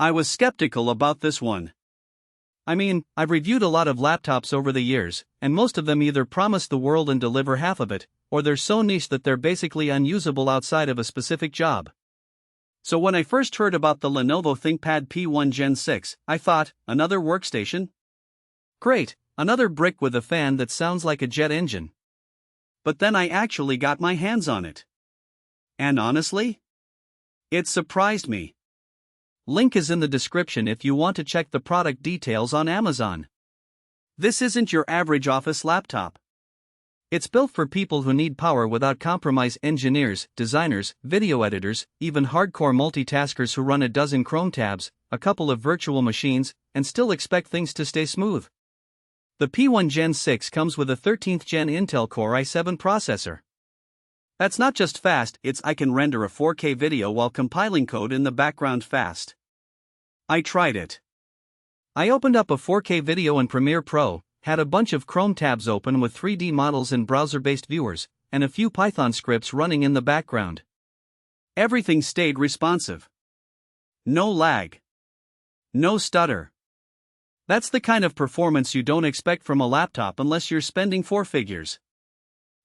I was skeptical about this one. I mean, I've reviewed a lot of laptops over the years, and most of them either promise the world and deliver half of it, or they're so niche that they're basically unusable outside of a specific job. So when I first heard about the Lenovo ThinkPad P1 Gen 6, I thought, another workstation? Great, another brick with a fan that sounds like a jet engine. But then I actually got my hands on it. And honestly, it surprised me. Link is in the description if you want to check the product details on Amazon. This isn't your average office laptop. It's built for people who need power without compromise: engineers, designers, video editors, even hardcore multitaskers who run a dozen Chrome tabs, a couple of virtual machines, and still expect things to stay smooth. The P1 Gen 6 comes with a 13th Gen Intel Core i7 processor. That's not just fast, I can render a 4K video while compiling code in the background fast. I tried it. I opened up a 4K video in Premiere Pro, had a bunch of Chrome tabs open with 3D models and browser-based viewers, and a few Python scripts running in the background. Everything stayed responsive. No lag. No stutter. That's the kind of performance you don't expect from a laptop unless you're spending four figures.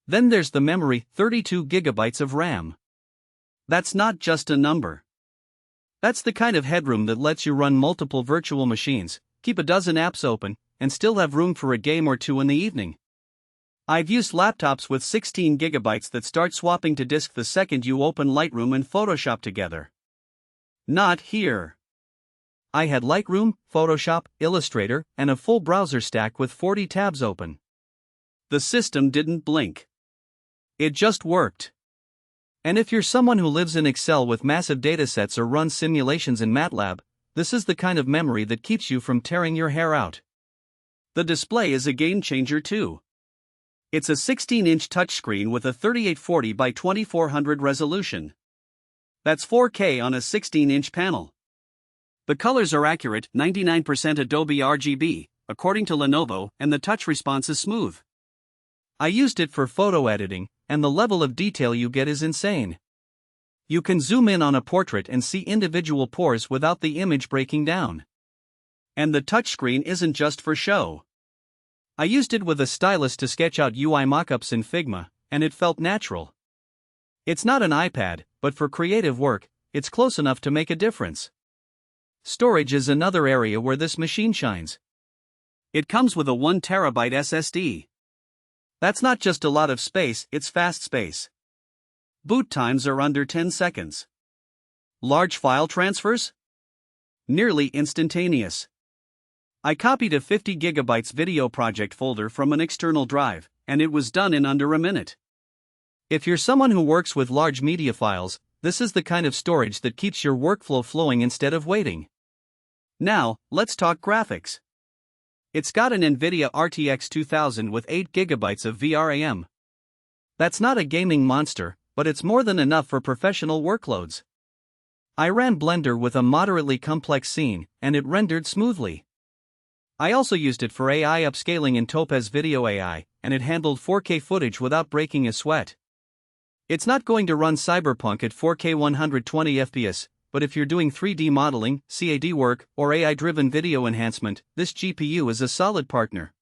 Then there's the memory, 32 gigabytes of RAM. That's not just a number. That's the kind of headroom that lets you run multiple virtual machines, keep a dozen apps open, and still have room for a game or two in the evening. I've used laptops with 16 gigabytes that start swapping to disk the second you open Lightroom and Photoshop together. Not here. I had Lightroom, Photoshop, Illustrator, and a full browser stack with 40 tabs open. The system didn't blink. It just worked. And if you're someone who lives in Excel with massive datasets or runs simulations in MATLAB, this is the kind of memory that keeps you from tearing your hair out. The display is a game changer too. It's a 16-inch touchscreen with a 3840 by 2400 resolution. That's 4K on a 16-inch panel. The colors are accurate, 99% Adobe RGB, according to Lenovo, and the touch response is smooth. I used it for photo editing, and the level of detail you get is insane. You can zoom in on a portrait and see individual pores without the image breaking down. And the touchscreen isn't just for show. I used it with a stylus to sketch out UI mockups in Figma, and it felt natural. It's not an iPad, but for creative work, it's close enough to make a difference. Storage is another area where this machine shines. It comes with a 1 terabyte SSD. That's not just a lot of space, it's fast space. Boot times are under 10 seconds. Large file transfers? Nearly instantaneous. I copied a 50 gigabytes video project folder from an external drive, and it was done in under a minute. If you're someone who works with large media files, this is the kind of storage that keeps your workflow flowing instead of waiting. Now, let's talk graphics. It's got an NVIDIA RTX 2000 with 8 gigabytes of VRAM. That's not a gaming monster, but it's more than enough for professional workloads. I ran Blender with a moderately complex scene, and it rendered smoothly. I also used it for AI upscaling in Topaz Video AI, and it handled 4K footage without breaking a sweat. It's not going to run Cyberpunk at 4K 120 FPS, but if you're doing 3D modeling, CAD work, or AI-driven video enhancement, this GPU is a solid partner.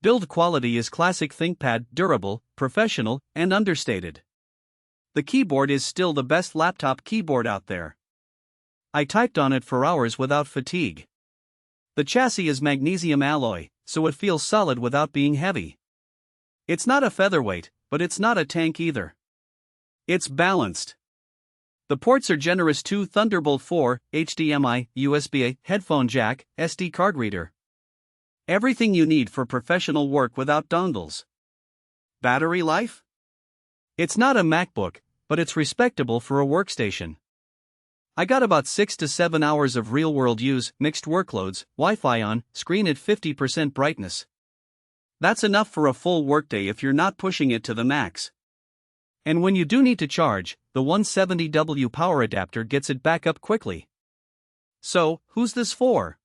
Build quality is classic ThinkPad, durable, professional, and understated. The keyboard is still the best laptop keyboard out there. I typed on it for hours without fatigue. The chassis is magnesium alloy, so it feels solid without being heavy. It's not a featherweight, but it's not a tank either. It's balanced. The ports are generous too: Thunderbolt 4, HDMI, USB-A, headphone jack, SD card reader. Everything you need for professional work without dongles. Battery life? It's not a MacBook, but it's respectable for a workstation. I got about 6 to 7 hours of real-world use, mixed workloads, Wi-Fi on, screen at 50% brightness. That's enough for a full workday if you're not pushing it to the max. And when you do need to charge, the 170W power adapter gets it back up quickly. So, who's this for?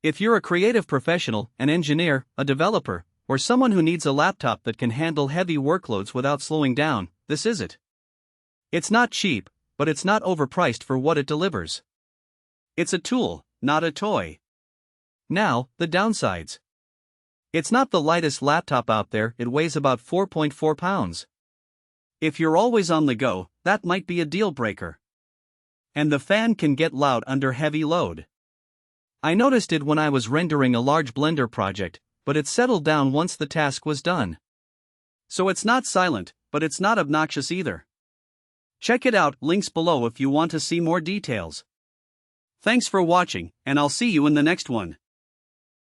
If you're a creative professional, an engineer, a developer, or someone who needs a laptop that can handle heavy workloads without slowing down, this is it. It's not cheap, but it's not overpriced for what it delivers. It's a tool, not a toy. Now, the downsides. It's not the lightest laptop out there, it weighs about 4.4 pounds. If you're always on the go, that might be a deal breaker. And the fan can get loud under heavy load. I noticed it when I was rendering a large Blender project, but it settled down once the task was done. So it's not silent, but it's not obnoxious either. Check it out, links below if you want to see more details. Thanks for watching, and I'll see you in the next one.